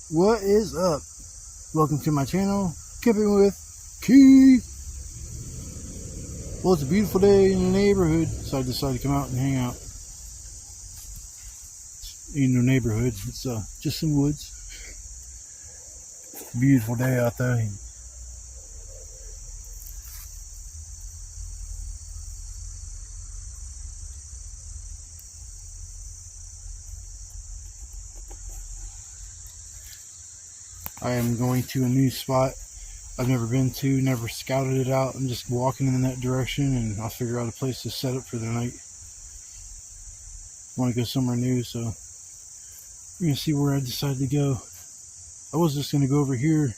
What is up? Welcome to my channel, Camping with Keith. Well, it's a beautiful day in the neighborhood, so I decided to come out and hang out. In the neighborhood, it's just some woods. Beautiful day out there. I am going to a new spot I've never been to, never scouted it out. I'm just walking in that direction and I'll figure out a place to set up for the night. I want to go somewhere new, so we're going to see where I decide to go. I was just going to go over here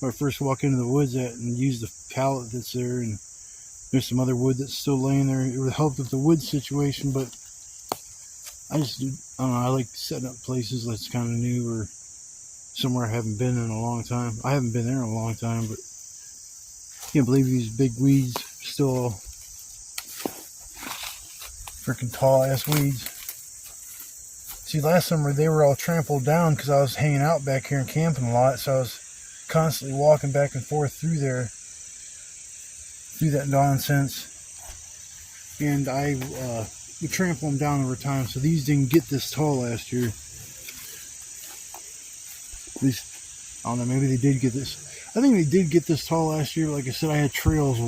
where I first walk into the woods at and use the pallet that's there, and there's some other wood that's still laying there. It would help with the wood situation, but I don't know, I like setting up places that's kind of new or somewhere I haven't been in a long time. I haven't been there in a long time, but I can't believe these big weeds still freaking tall ass weeds. See, last summer they were all trampled down because I was hanging out back here and camping a lot, so I was constantly walking back and forth through there, through that nonsense, and I would trample them down over time. So these didn't get this tall last year. At least, I don't know, maybe they did get this. I think they did get this tall last year. Like I said, I had trails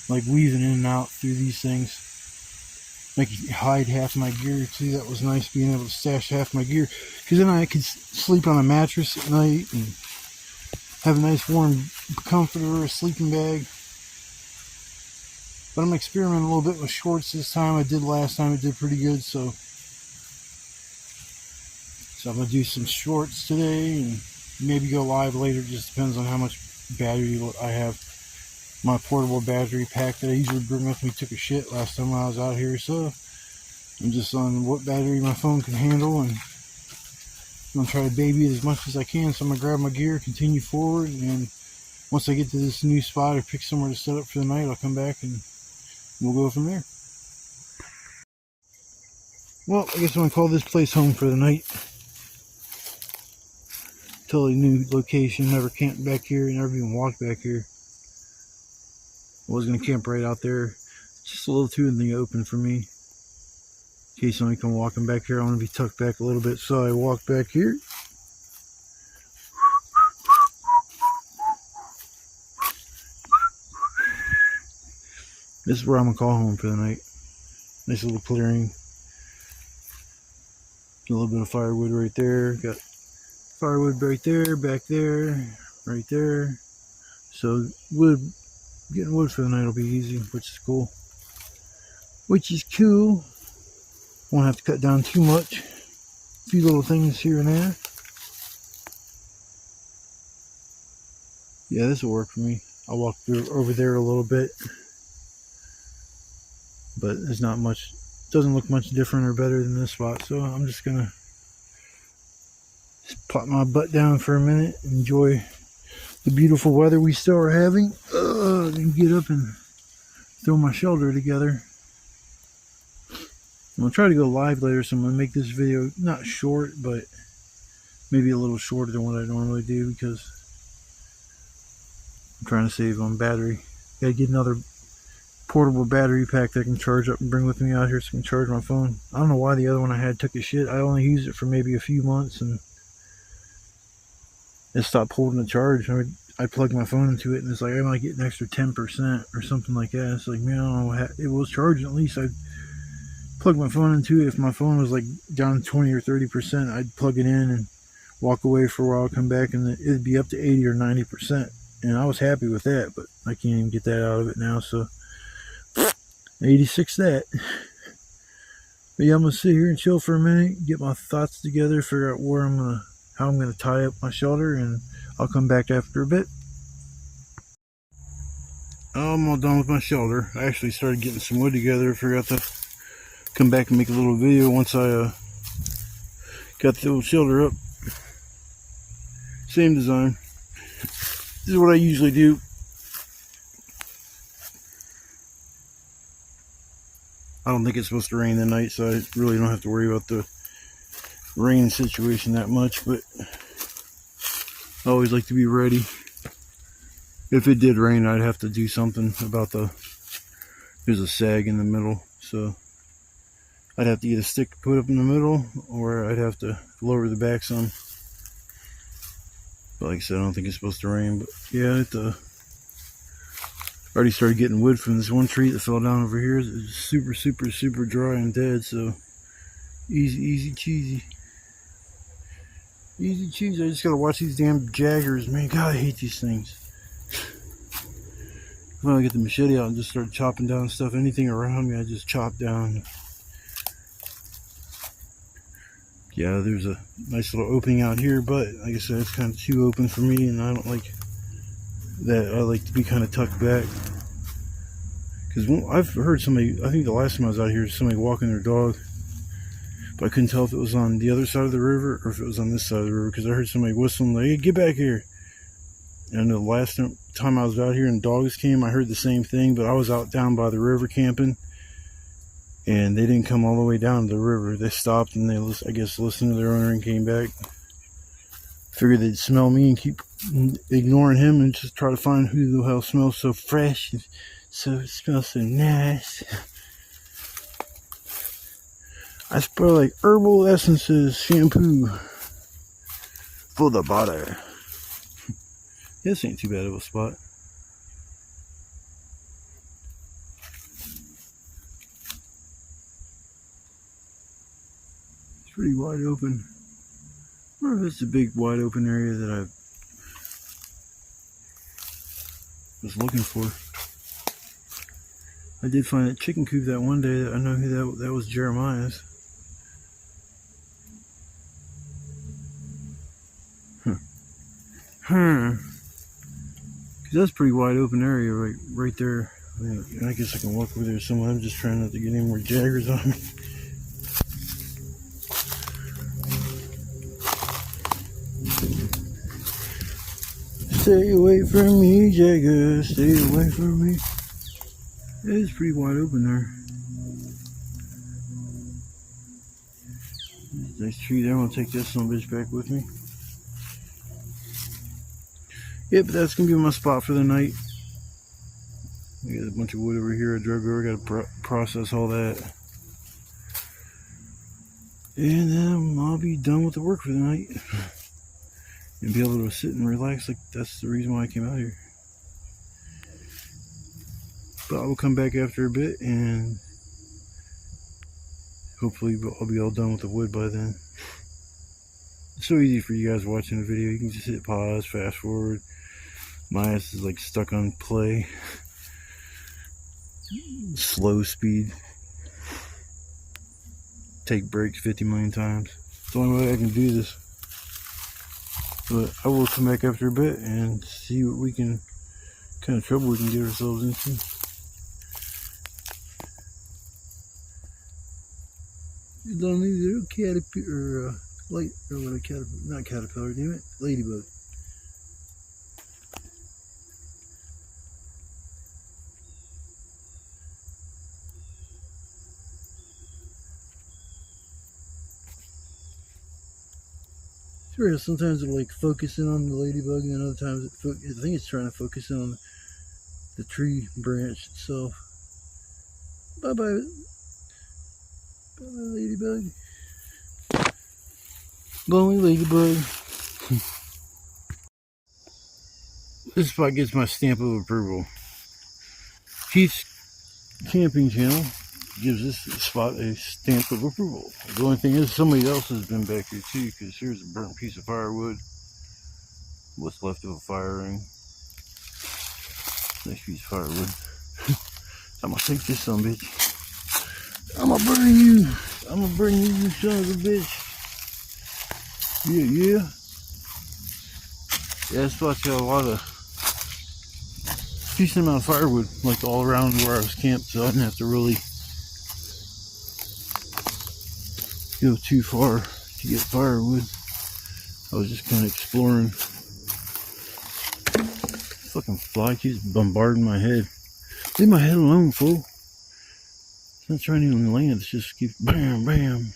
like weaving in and out through these things. I could hide half my gear too. That was nice, being able to stash half my gear, because then I could sleep on a mattress at night and have a nice warm comforter, a sleeping bag. But I'm experimenting a little bit with shorts this time. I did last time, it did pretty good, so I'm going to do some shorts today and maybe go live later. It just depends on how much battery I have. My portable battery pack that I usually bring with me took a shit last time I was out here, so I'm just on what battery my phone can handle, and I'm going to try to baby it as much as I can. So I'm going to grab my gear, continue forward, and once I get to this new spot or pick somewhere to set up for the night, I'll come back and we'll go from there. Well, I guess I'm going to call this place home for the night. Totally new location, never camped back here, never even walked back here. I was going to camp right out there, just a little too in the open for me. In case somebody come walking back here, I want to be tucked back a little bit, so I walk back here. This is where I'm going to call home for the night. Nice little clearing. A little bit of firewood right there. Got firewood right there, back there, right there. So getting wood for the night will be easy, which is cool. Won't have to cut down too much. A few little things here and there. Yeah, this will work for me. I'll walk through over there a little bit, but there's not much. Doesn't look much different or better than this spot, so I'm just gonna pop my butt down for a minute, enjoy the beautiful weather we still are having, then get up and throw my shelter together. I'm gonna try to go live later, so I'm gonna make this video not short, but maybe a little shorter than what I normally do, because I'm trying to save on battery. Gotta get another portable battery pack that I can charge up and bring with me out here so I can charge my phone. I don't know why the other one I had took a shit. I only used it for maybe a few months and it stopped holding the charge. I plugged my phone into it and it's like I might get an extra 10% or something like that. It's like, man, I don't know, it was charging. At least I plugged my phone into it. If my phone was like down 20 or 30%, I'd plug it in and walk away for a while, come back, and it'd be up to 80 or 90%. And I was happy with that, but I can't even get that out of it now, so 86 that. But yeah, I'm gonna sit here and chill for a minute, get my thoughts together, figure out how I'm gonna tie up my shelter, and I'll come back after a bit. I'm all done with my shelter. I actually started getting some wood together. Forgot to come back and make a little video once I got the old shelter up. Same design. This is what I usually do. I don't think it's supposed to rain tonight, so I really don't have to worry about the rain situation that much, but I always like to be ready. If it did rain, I'd have to do something about there's a sag in the middle, so I'd have to either stick put up in the middle, or I'd have to lower the back some. But like I said, I don't think it's supposed to rain. But yeah, already started getting wood from this one tree that fell down over here. It's super, super, super dry and dead, so easy cheesy. Easy cheesy. I just gotta watch these damn jaggers, man. God, I hate these things. When I get the machete out and just start chopping down stuff, anything around me, I just chop down. Yeah, there's a nice little opening out here, but like I said, it's kind of too open for me, and I don't like that. I like to be kind of tucked back. Because I've heard somebody, I think the last time I was out here, somebody walking their dog, but I couldn't tell if it was on the other side of the river or if it was on this side of the river, because I heard somebody whistling, like, hey, get back here. And the last time I was out here and dogs came, I heard the same thing, but I was out down by the river camping, and they didn't come all the way down to the river. They stopped and they, I guess, listened to their owner and came back. Figured they'd smell me and keep ignoring him and just try to find who the hell smells so fresh and so it smells so nice. I spray like herbal essences shampoo for the body. This ain't too bad of a spot. It's pretty wide open. I wonder if it's a big wide open area that I was looking for. I did find that chicken coop that one day. I know who that was. Jeremiah's. Cause that's a pretty wide open area right there. I guess I can walk over there somewhere. I'm just trying not to get any more jaggers on me. Stay away from me, Jagger. Stay away from me. It's pretty wide open there. Nice tree there. I'm gonna take this son of a bitch back with me. Yep, that's gonna be my spot for the night. I got a bunch of wood over here. I drug over. Gotta process all that, and then I'll be done with the work for the night and be able to sit and relax. Like, that's the reason why I came out here. But I will come back after a bit, and hopefully I'll be all done with the wood by then. It's so easy for you guys watching the video. You can just hit pause, fast forward. My ass is like stuck on play. Slow speed. Take breaks 50 million times. It's the only way I can do this. But I will come back after a bit and see what kind of trouble we can get ourselves into. It's only a little caterpillar, not caterpillar, damn it, ladybug. Sure, sometimes it'll like focus in on the ladybug, and then other times I think it's trying to focus in on the tree branch itself. Bye bye. Bye bye, ladybug. Lonely ladybug. This spot gets my stamp of approval. Keith's Camping Channel gives this spot a stamp of approval. The only thing is, somebody else has been back here too, because here's a burnt piece of firewood. What's left of a fire ring. Nice piece of firewood. I'm gonna take this son of a bitch. I'm gonna burn you. I'm gonna burn you, you son of a bitch. Yeah. Yeah, this spot's got a lot of decent amount of firewood, like all around where I was camped, so I didn't have to really go too far to get firewood. I was just kind of exploring. Fucking fly keeps bombarding my head. Leave my head alone, fool. It's not trying to even land. It's just keeps bam, bam.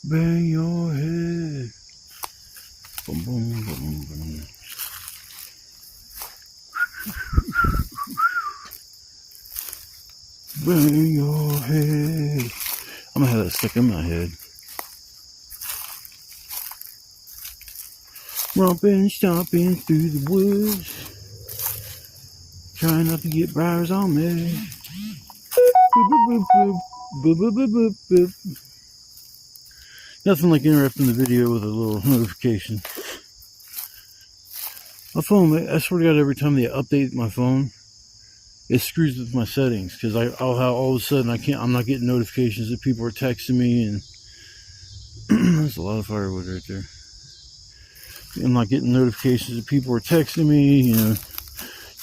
Bang your head. Boom, boom, boom, boom. Bang your head. I'm gonna have that stuck in my head. Romping, stomping through the woods. Trying not to get briars on me. Boop, boop, boop, boop. Boop, boop, boop, boop, boop. Nothing like interrupting the video with a little notification. My phone, I swear to God, every time they update my phone, it screws with my settings, because I'll have all of a sudden I'm not getting notifications that people are texting me, and there's a lot of firewood right there. I'm not getting notifications that people are texting me, you know,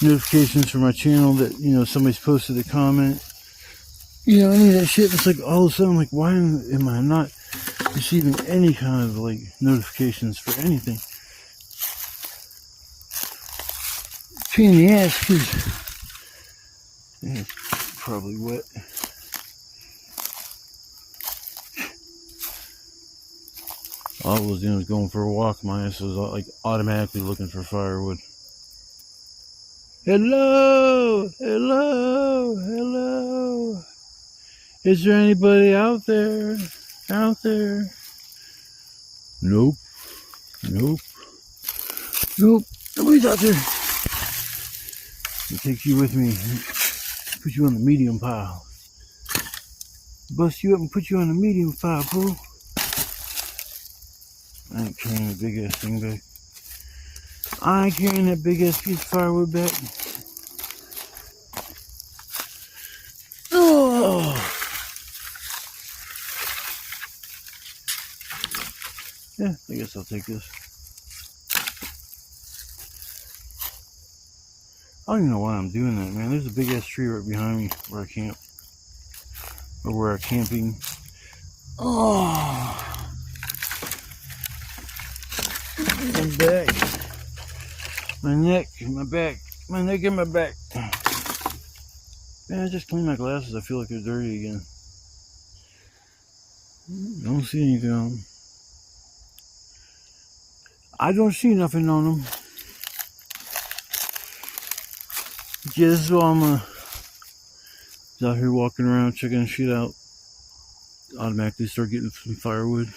notifications from my channel that, you know, somebody's posted a comment. You know, any of that shit. It's like all of a sudden, I'm like, why am I not receiving any kind of like notifications for anything? Pain in the ass, because it's probably wet. All I was doing was going for a walk. My ass was like automatically looking for firewood. Hello, hello, hello. Is there anybody out there? Out there? Nope. Nope. Nope. Nobody's out there. I'll take you with me. Put you on the medium pile. Bust you up and put you on the medium pile, fool. I ain't carrying a big ass thing back. I ain't carrying that big ass piece of firewood back. Oh! Yeah, I guess I'll take this. I don't even know why I'm doing that, man. There's a big ass tree right behind me where I camp. Or where I'm camping. Oh! My back. My neck, my back. My neck and my back. Man, I just cleaned my glasses. I feel like they're dirty again. Don't see anything on them. I don't see nothing on them. Just while I'm out here walking around checking shit out, automatically start getting some firewood.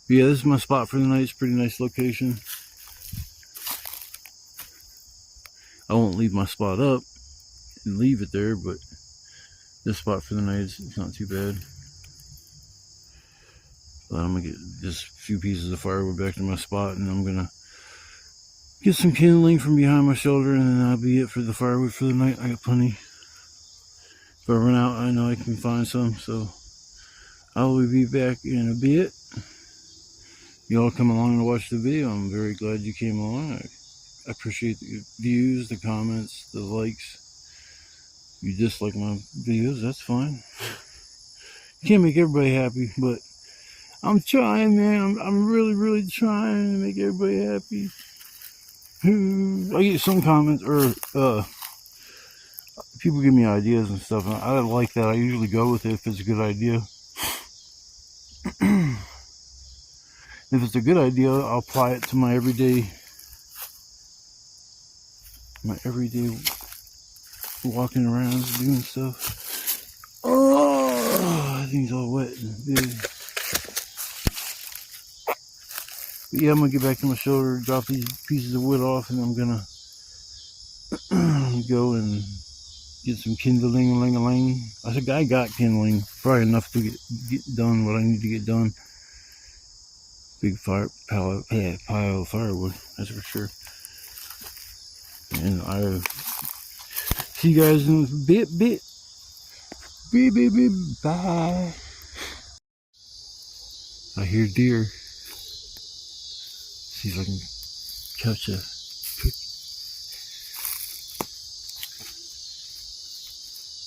But yeah, this is my spot for the night. It's a pretty nice location. I won't leave my spot up and leave it there, but this spot for the night is not too bad. But I'm gonna get just a few pieces of firewood back to my spot, and I'm gonna get some kindling from behind my shoulder, and then that'll be it for the firewood for the night. I got plenty. If I run out, I know I can find some, so I will be back in a bit. You all come along and watch the video. I'm very glad you came along. I appreciate the views, the comments, the likes. You dislike my videos, that's fine. Can't make everybody happy, but I'm trying, man. I'm really, really trying to make everybody happy. I get some comments, or people give me ideas and stuff, and I like that. I usually go with it if it's a good idea. If it's a good idea, I'll apply it to my everyday walking around doing stuff. Oh, everything's all wet and big. But yeah, I'm gonna get back to my shoulder, drop these pieces of wood off, and I'm gonna go and get some kindling. I think I got kindling, probably enough to get done what I need to get done. Big pile of firewood, that's for sure. And I'll see you guys in a bit. Bye. I hear deer. See if I can catch a pick.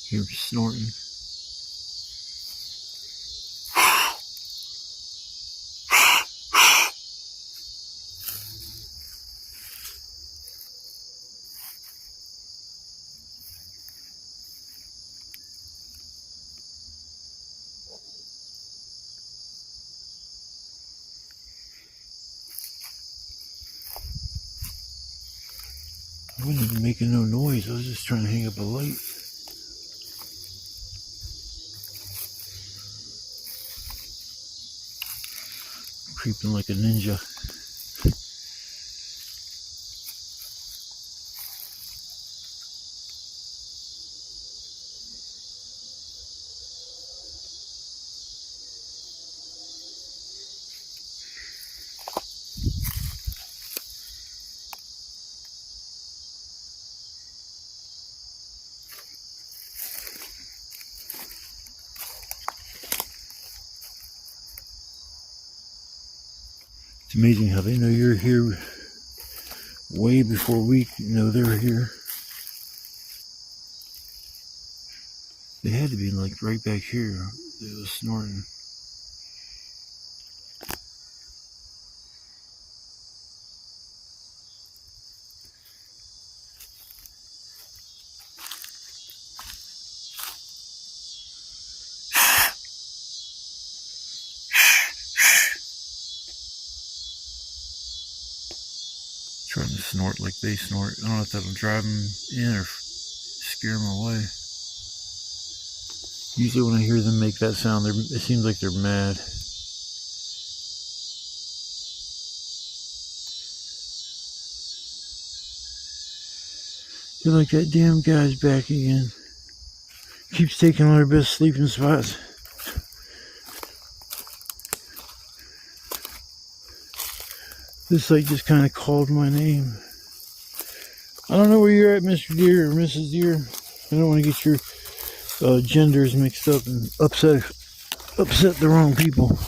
Hear him snorting. I wasn't even making no noise. I was just trying to hang up a light. Creeping like a ninja. It's amazing how they know you're here way before we know they're here. They had to be like right back here. They was snorting. Trying to snort like they snort. I don't know if that'll drive them in or scare them away. Usually when I hear them make that sound, it seems like they're mad. They're like, that damn guy's back again. Keeps taking all our best sleeping spots. This light just kind of called my name. I don't know where you're at, Mr. Deer or Mrs. Deer. I don't want to get your genders mixed up and upset the wrong people.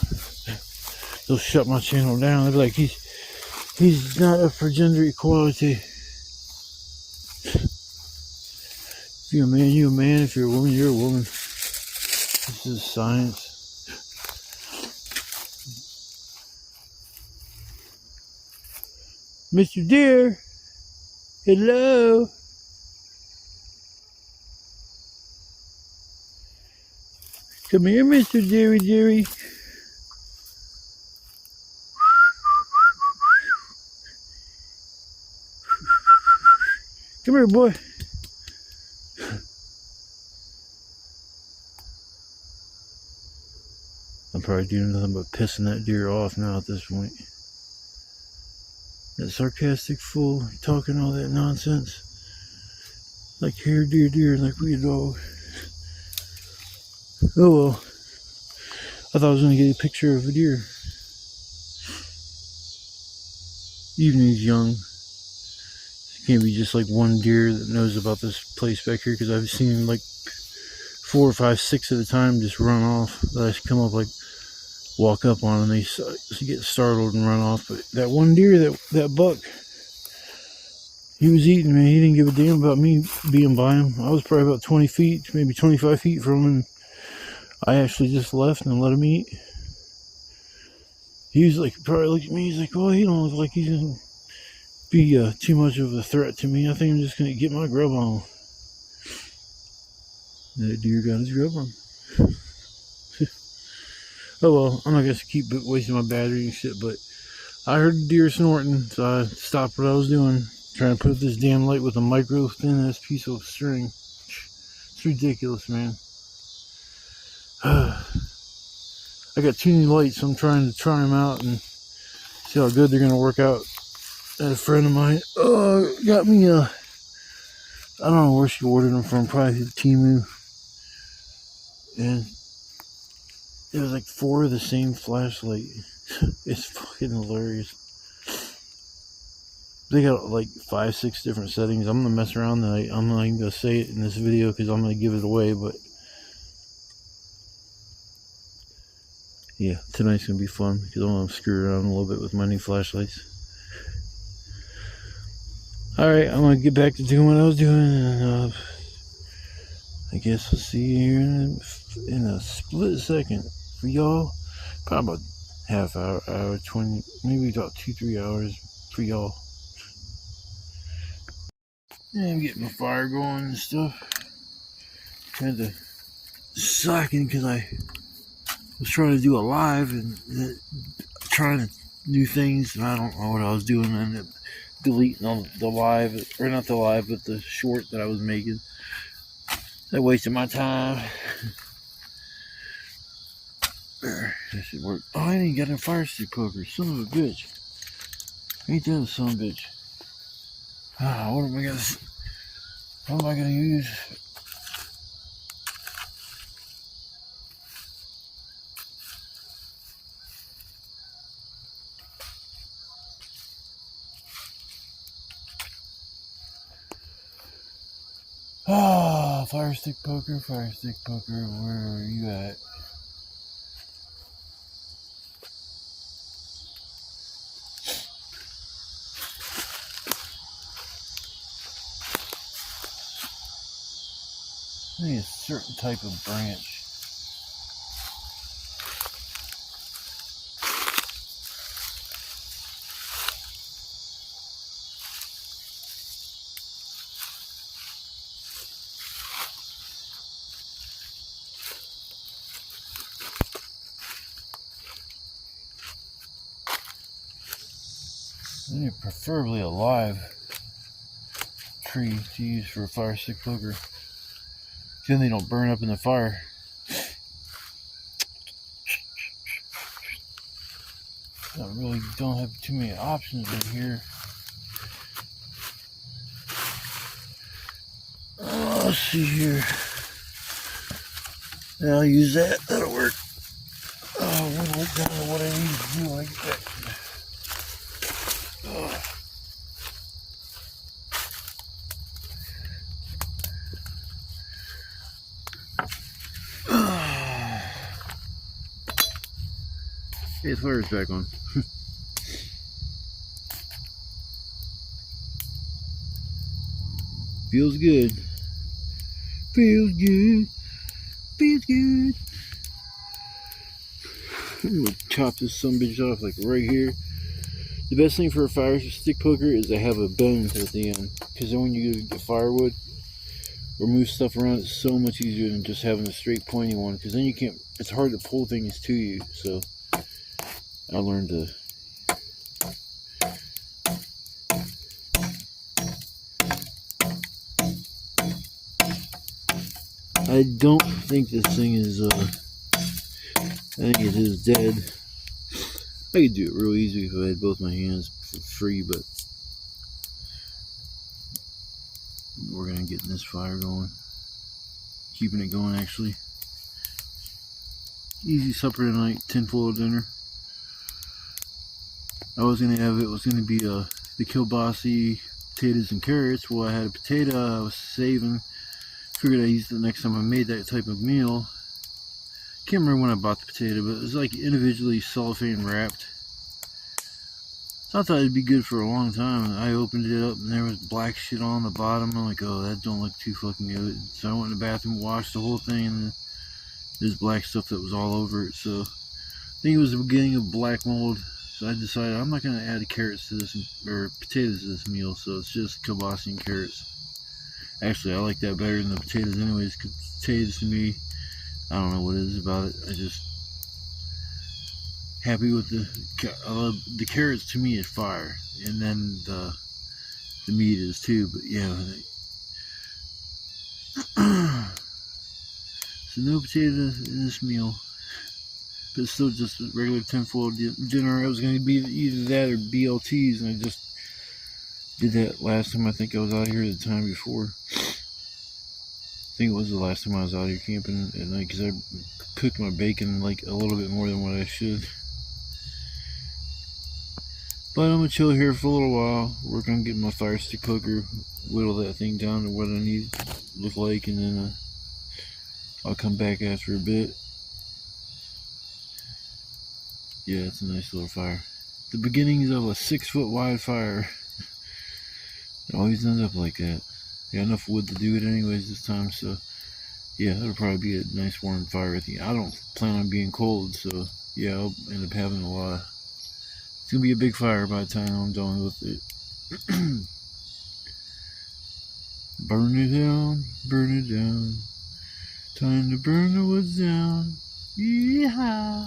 They'll shut my channel down. They'll be like, he's not up for gender equality. If you're a man, you're a man. If you're a woman, you're a woman. This is science. Mr. Deer, hello. Come here, Mr. Deary. Come here, boy. I'm probably doing nothing but pissing that deer off now at this point. That sarcastic fool talking all that nonsense. Like, here, deer, like we a dog. Oh well. I thought I was going to get a picture of a deer. Even he's young. It can't be just like one deer that knows about this place back here, because I've seen like 4 or 5, 6 at a time just run off. That I come up, like, walk up on and they get startled and run off. But that one deer, that buck, he was eating, man. He didn't give a damn about me being by him. I was probably about 20 feet, maybe 25 feet from him, and I actually just left and let him eat. He was like, probably looked at me, he's like, well, he don't look like he's gonna be too much of a threat to me. I think I'm just gonna get my grub on. That deer got his grub on. Oh well, I'm not gonna keep wasting my battery and shit, but I heard the deer snorting, so I stopped what I was doing, trying to put up this damn light with a micro thin ass piece of string. It's ridiculous, man. I got 2 new lights, so I'm trying to try them out and see how good they're gonna work out. And a friend of mine got me I don't know where she ordered them from, probably Temu, and it was like 4 of the same flashlight. It's fucking hilarious. They got like 5, 6 different settings. I'm gonna mess around and I'm not even gonna say it in this video because I'm gonna give it away, but yeah, tonight's gonna be fun because I'm gonna screw around a little bit with my new flashlights. Alright, I'm gonna get back to doing what I was doing, and I guess we'll see you here in a split second for y'all. Probably about half hour, 20, maybe about 2-3 hours for y'all. And I'm getting my fire going and stuff. Kind of slacking because I was trying to do a live and trying to do things, and I don't know what I was doing, and deleting on the live, or not the live, but the short that I was making. That wasted my time. That should work. Oh, I ain't got a fire stick poker. Son of a bitch. Ain't that a son of a bitch? Ah, what am I gonna use? Ah, fire stick poker, where are you at? I need a certain type of branch. I need preferably a live tree to use for a fire stick poker. Then they don't burn up in the fire. I really don't have too many options in here. Let's see here. Yeah, I'll use that. That'll work. We'll look down at what I need to do like that. Hey, the fire's back on. Feels good. Feels good. Feels good. I'm gonna chop this sumbitch off like right here. The best thing for a fire stick poker is to have a bend at the end, because then when you get firewood or move stuff around, it's so much easier than just having a straight pointy one, because then you can't, it's hard to pull things to you. So I learned to I don't think this thing is I think it is dead. I could do it real easy if I had both my hands for free, but we're gonna get this fire going. Keeping it going, actually. Easy supper tonight, tinfoil dinner. I was gonna have, it was gonna be the kielbasa, potatoes and carrots. Well, I had a potato I was saving. Figured I'd use it the next time I made that type of meal. Can't remember when I bought the potato, but it was like individually cellophane wrapped. So I thought it'd be good for a long time. I opened it up and there was black shit on the bottom. I'm like, oh, that don't look too fucking good. So I went in the bathroom, washed the whole thing, and there's black stuff that was all over it. So I think it was the beginning of black mold. So I decided I'm not gonna add carrots to this, or potatoes to this meal. So it's just kielbasa and carrots. Actually, I like that better than the potatoes anyways, because potatoes to me, I don't know what it is about it. I just happy with the carrots. To me is fire, and then the meat is too. But yeah, so no potatoes in this meal, but it's still just a regular tinfoil dinner. It was going to be either that or BLTs, and I just did that last time. I think I was out here the time before. I think it was the last time I was out here camping at night, because I cooked my bacon like a little bit more than what I should. But I'm gonna chill here for a little while, work on getting my fire stick poker, whittle that thing down to what I need it to look like, and then I'll come back after a bit. Yeah, it's a nice little fire. The beginnings of a 6-foot wide fire. It always ends up like that. Got enough wood to do it anyways this time, so yeah, it'll probably be a nice warm fire at the end. I don't plan on being cold, so yeah, I'll end up having a lot. It's gonna be a big fire by the time I'm done with it. Burn it down, burn it down. Time to burn the woods down. Yeah.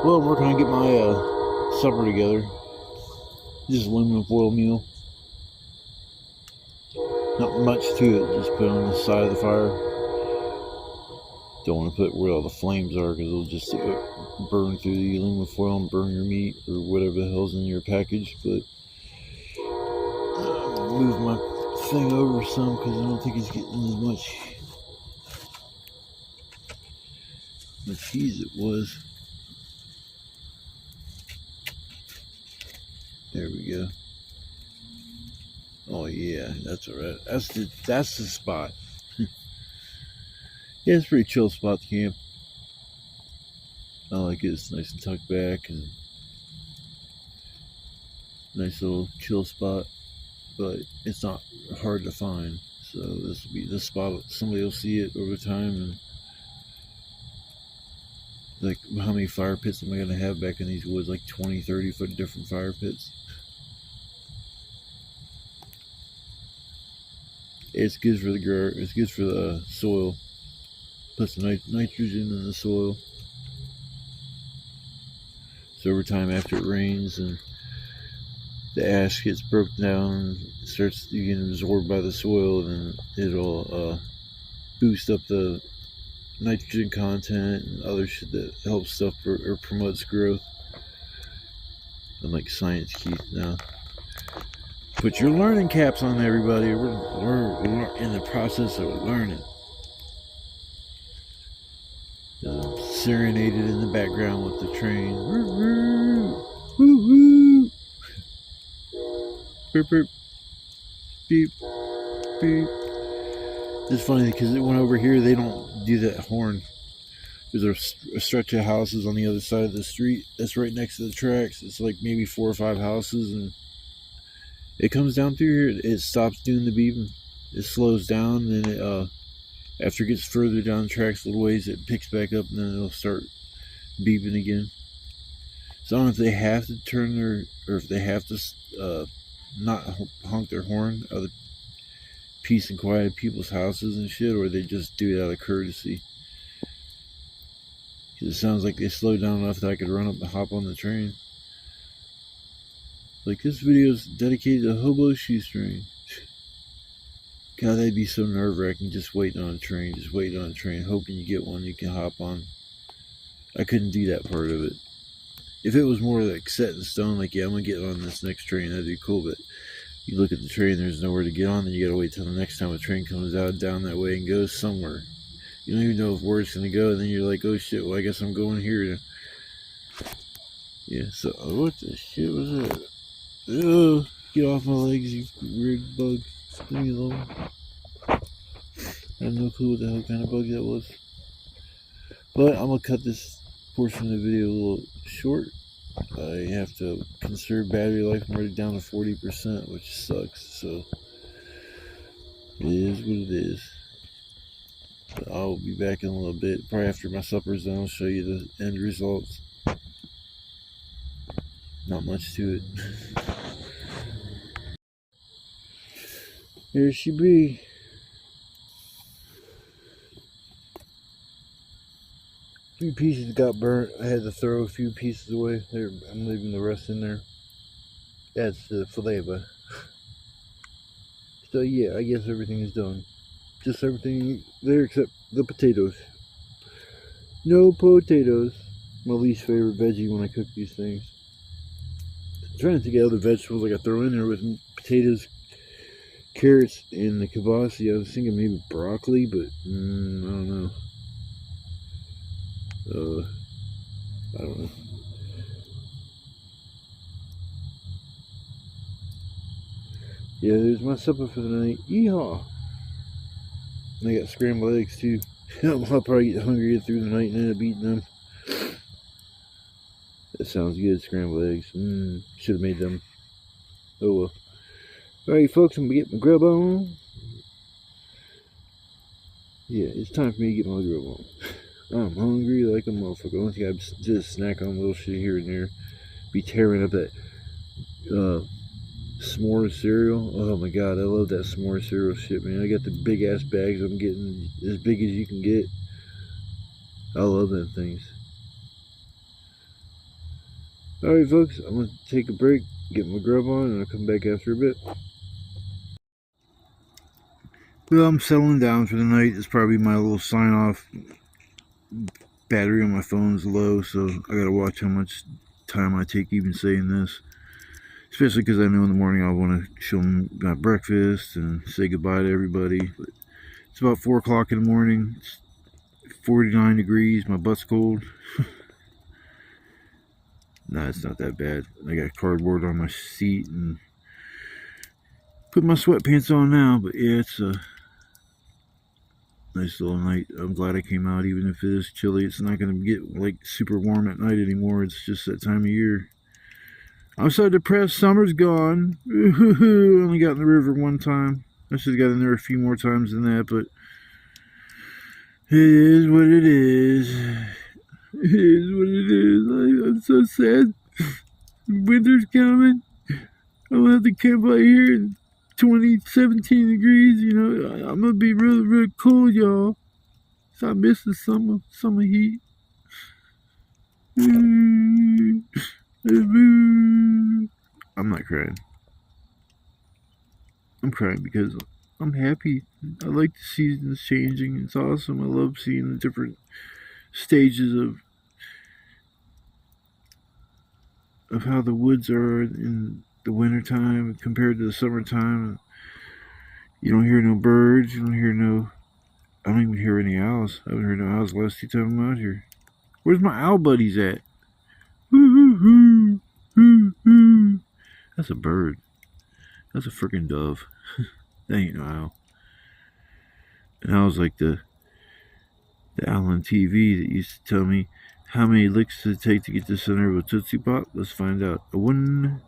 Well, I'm working on getting my supper together. Just aluminum foil meal. Not much to it. Just put it on the side of the fire. Don't want to put where all the flames are because it'll just burn through the aluminum foil and burn your meat or whatever the hell's in your package. But move my thing over some because I don't think it's getting as much heat as it was. There we go. Oh yeah, that's alright. That's the spot. Yeah, it's a pretty chill spot to camp. I like it. It's nice and tucked back and nice little chill spot. But it's not hard to find. So this will be the spot. Somebody will see it over time. And like, how many fire pits am I going to have back in these woods? Like 20, 30 foot different fire pits. It's good for the ground. It's good for the soil. Puts the nitrogen in the soil. So over time, after it rains and the ash gets broken down, starts getting absorbed by the soil, and it'll boost up the nitrogen content and other shit that helps stuff or promotes growth. I'm like Science Keith now. Put your learning caps on, everybody. We're in the process of learning. Serenaded in the background with the train. Woo woo, woo woo. Beep beep, beep beep. It's funny because it went over here. They don't do that horn. There's a stretch of houses on the other side of the street that's right next to the tracks. It's like maybe 4 or 5 houses, and it comes down through here. It stops doing the beeping. It slows down, and it after it gets further down the tracks a little ways, it picks back up, and then it'll start beeping again. So I don't know if they have to turn their, or if they have to not honk their horn out of the peace and quiet of people's houses and shit, or they just do it out of courtesy. Because it sounds like they slowed down enough that I could run up and hop on the train. Like, this video is dedicated to hobo shoestring. God, that'd be so nerve-wracking, just waiting on a train, hoping you get one you can hop on. I couldn't do that part of it. If it was more like set in stone, like, yeah, I'm gonna get on this next train, that'd be cool, but you look at the train, there's nowhere to get on, then you gotta wait till the next time a train comes out down that way and goes somewhere. You don't even know if where it's gonna go, and then you're like, oh shit, well, I guess I'm going here. Yeah, so, what the shit was that? Oh, get off my legs, you weird bug. Leave me alone. I have no clue what the hell kind of bug that was. But I'm going to cut this portion of the video a little short. I have to conserve battery life. I'm already down to 40%, which sucks. So, it is what it is. But I'll be back in a little bit. Probably after my supper's done, I'll show you the end results. Not much to it. Here she be. A few pieces got burnt. I had to throw a few pieces away. There, I'm leaving the rest in there. That's the flavor. So yeah, I guess everything is done. Just everything there except the potatoes. No potatoes. My least favorite veggie when I cook these things. I'm trying to think of other vegetables I could throw in there with potatoes, carrots, and the kibasi. I was thinking maybe broccoli, but I don't know. I don't know. Yeah, there's my supper for the night. Yeehaw! And I got scrambled eggs too. I'll probably get hungry through the night and end up eating them. That sounds good, scrambled eggs. Should have made them. Oh well. Alright folks, I'm gonna get my grub on. Yeah, it's time for me to get my grub on. I'm hungry like a motherfucker. Only thing I just snack on a little shit here and there. Be tearing up that s'more cereal. Oh my god, I love that s'more cereal shit, man. I got the big ass bags I'm getting, as big as you can get. I love them things. Alright folks, I'm going to take a break, get my grub on, and I'll come back after a bit. Well, I'm settling down for the night. It's probably my little sign off. Battery on my phone's low, so I gotta watch how much time I take even saying this. Especially because I know in the morning I want to show them my breakfast and say goodbye to everybody. But it's about 4 o'clock in the morning. It's 49 degrees. My butt's cold. Nah, it's not that bad. I got cardboard on my seat and put my sweatpants on now. But yeah, it's a nice little night. I'm glad I came out, even if it is chilly. It's not going to get like super warm at night anymore. It's just that time of year. I'm so depressed. Summer's gone. Only got in the river one time. I should have got in there a few more times than that, but it is what it is. It is what it is. I'm so sad. Winter's coming. I'll have to camp out here in 17 degrees. You know, I'm gonna be really, really cold, y'all. So I miss the summer heat. I'm not crying. I'm crying because I'm happy. I like the seasons changing. It's awesome. I love seeing the different stages of how the woods are in the wintertime compared to the summertime. You don't hear no birds. You don't hear no... I don't even hear any owls. I haven't heard no owls the last 2 times I'm out here. Where's my owl buddies at? That's a bird. That's a freaking dove. That ain't no owl. And owl's like the owl on TV that used to tell me how many licks does it take to get to the center of a Tootsie Pop. Let's find out. A 1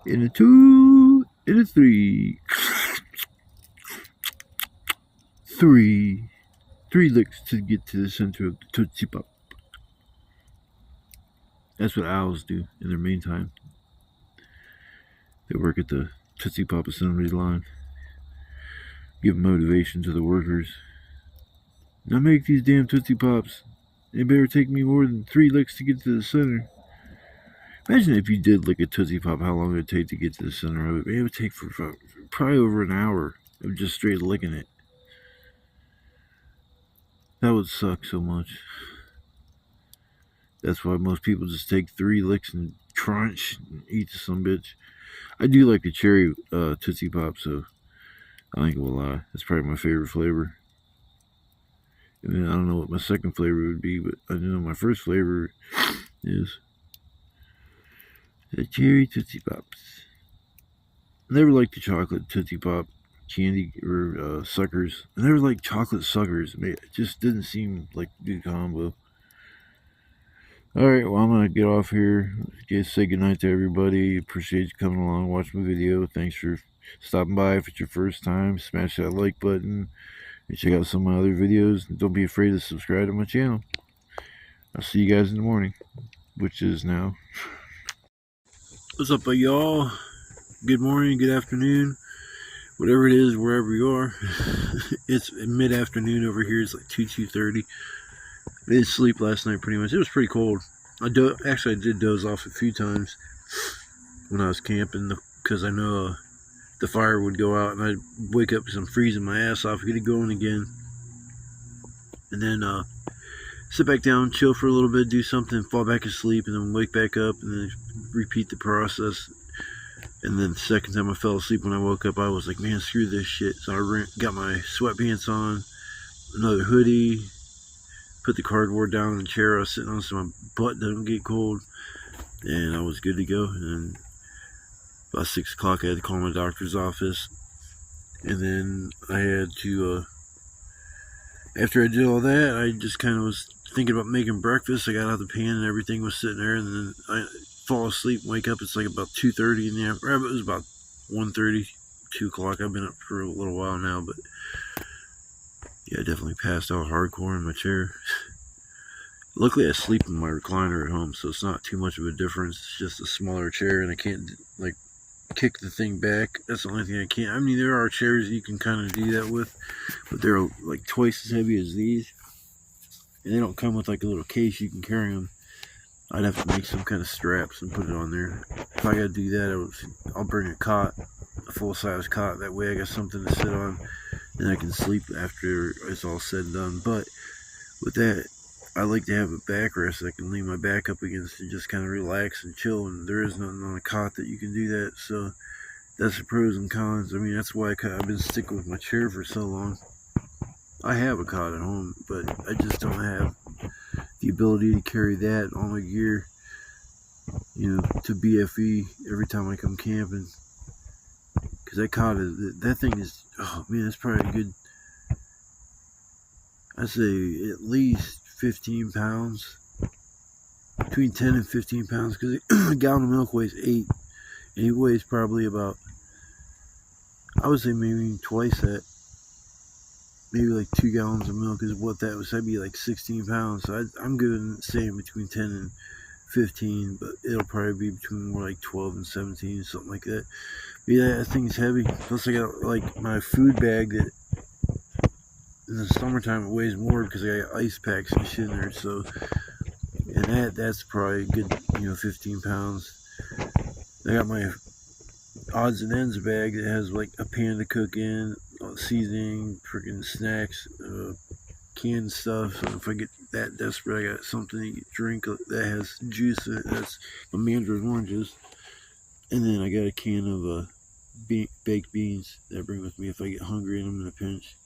and a 2 and a 3. 3 licks to get to the center of the Tootsie Pop. That's what owls do in their main time. They work at the Tootsie Pop assembly line. Give motivation to the workers. Now make these damn Tootsie Pops. It better take me more than 3 licks to get to the center. Imagine if you did lick a Tootsie Pop, how long it would take to get to the center of it. It would take for probably over an hour of just straight licking it. That would suck so much. That's why most people just take 3 licks and crunch and eat some bitch. I do like the cherry Tootsie Pop, so I ain't gonna lie. That's probably my favorite flavor. And then I don't know what my second flavor would be, but I know my first flavor is the cherry Tootsie Pops. I never liked the chocolate Tootsie Pop candy or suckers. I never liked chocolate suckers. It just didn't seem like a good combo. Alright, well, I'm going to get off here. Say goodnight to everybody. Appreciate you coming along, watching my video. Thanks for stopping by. If it's your first time, smash that like button. And check out some of my other videos. And don't be afraid to subscribe to my channel. I'll see you guys in the morning, which is now. What's up, y'all? Good morning, good afternoon. Whatever it is, wherever you are. It's mid-afternoon over here. It's like 2:30. I didn't sleep last night pretty much. It was pretty cold. Actually, I did doze off a few times when I was camping because I know the fire would go out and I'd wake up because I'm freezing my ass off, get it going again. And then sit back down, chill for a little bit, do something, fall back asleep, and then wake back up and then repeat the process. And then the second time I fell asleep when I woke up, I was like, man, screw this shit. So I got my sweatpants on, another hoodie, put the cardboard down in the chair I was sitting on so my butt doesn't get cold, and I was good to go. And about 6 o'clock I had to call my doctor's office, and then I had to after I did all that, I just kind of was thinking about making breakfast. I got out the pan and everything was sitting there, and then I fall asleep and wake up. It's like about 2:30 in the afternoon. It was about 1:30, 2 o'clock. I've been up for a little while now, but yeah, I definitely passed out hardcore in my chair. Luckily, I sleep in my recliner at home, so it's not too much of a difference. It's just a smaller chair, and I can't, like, kick the thing back. That's the only thing I can't. I mean, there are chairs you can kind of do that with, but they're, like, twice as heavy as these. And they don't come with, like, a little case you can carry them. I'd have to make some kind of straps and put it on there. If I gotta do that, I'll bring a cot, a full-size cot. That way I got something to sit on and I can sleep after it's all said and done. But with that, I like to have a backrest I can lean my back up against and just kind of relax and chill. And there is nothing on a cot that you can do that. So that's the pros and cons. I mean, that's why I've been sticking with my chair for so long. I have a cot at home, but I just don't have the ability to carry that all my gear, to BFE every time I come camping. Because that thing is, oh man, it's probably a good, I'd say at least 15 pounds, between 10 and 15 pounds, because a gallon of milk weighs 8, and he weighs probably about, I would say maybe twice that. Maybe like 2 gallons of milk is what that was. That'd be like 16 pounds. So I'm good in saying between 10 and 15, but it'll probably be between more like 12 and 17, something like that. But yeah, that thing's heavy. Plus I got like my food bag that in the summertime it weighs more because I got ice packs and shit in there. So, and that's probably a good, 15 pounds. I got my odds and ends bag that has like a pan to cook in, seasoning, freaking snacks, canned stuff. So if I get that desperate, I got something to drink that has juice. That's my mandarin oranges. And then I got a can of baked beans that I bring with me if I get hungry and I'm in a pinch.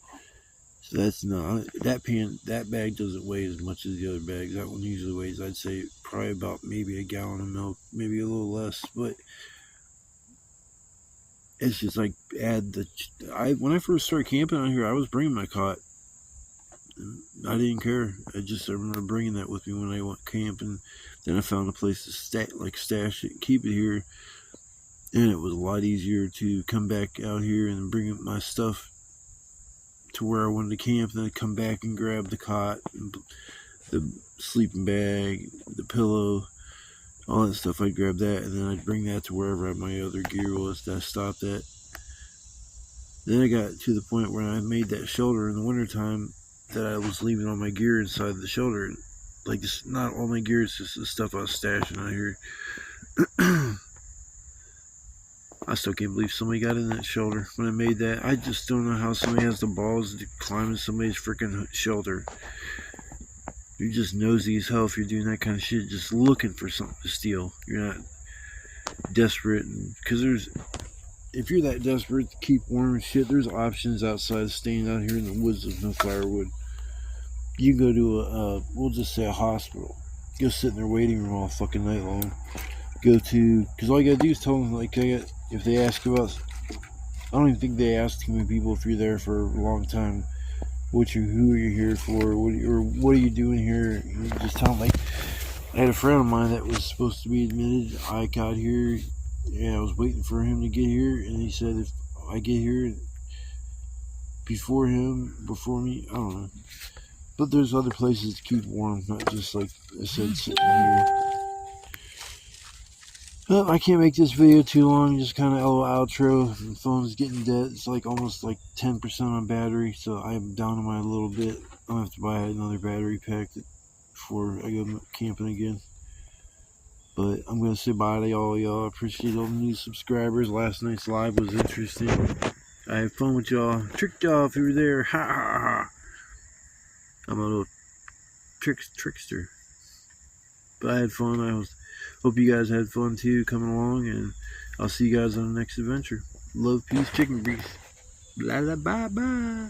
So that's not, that bag doesn't weigh as much as the other bags. That one usually weighs, I'd say, probably about maybe a gallon of milk, maybe a little less. But it's just like when I first started camping out here, I was bringing my cot. I didn't care. I remember bringing that with me when I went camping. Then I found a place to stash it, keep it here, and it was a lot easier to come back out here and bring my stuff to where I wanted to camp. Then I'd come back and grab the cot, the sleeping bag, the pillow, all that stuff. I'd grab that, and then I'd bring that to wherever my other gear was that I stopped at. Then I got to the point where I made that shelter in the wintertime that I was leaving all my gear inside the shelter. Like, it's not all my gear, it's just the stuff I was stashing out here. I still can't believe somebody got in that shelter when I made that. I just don't know how somebody has the balls to climb in somebody's freaking shelter. You're just nosy as hell if you're doing that kind of shit, just looking for something to steal. You're not desperate, because if you're that desperate to keep warm and shit, there's options outside of staying out here in the woods with no firewood. You can go to we'll just say a hospital. Go sit in their waiting room all fucking night long. Because all you gotta do is tell them, like, if they ask about, I don't even think they ask too many people if you're there for a long time, who are you here for, what are you doing here. You just tell them, like, I had a friend of mine that was supposed to be admitted. I got here, and I was waiting for him to get here, and he said if I get here before me, I don't know. But there's other places to keep warm, not just like I said, sitting here. Well, I can't make this video too long, just kind of a little outro. My phone's getting dead. It's like almost like 10% on battery, so I'm down to mine a little bit. I'll have to buy another battery pack before I go camping again. But I'm going to say bye to y'all. I appreciate all the new subscribers. Last night's live was interesting. I had fun with y'all. Tricked y'all if you were there. Ha ha ha. I'm a little trickster. But I had fun. Hope you guys had fun too coming along. And I'll see you guys on the next adventure. Love, peace, chicken grease. Blah, blah, bye, bye.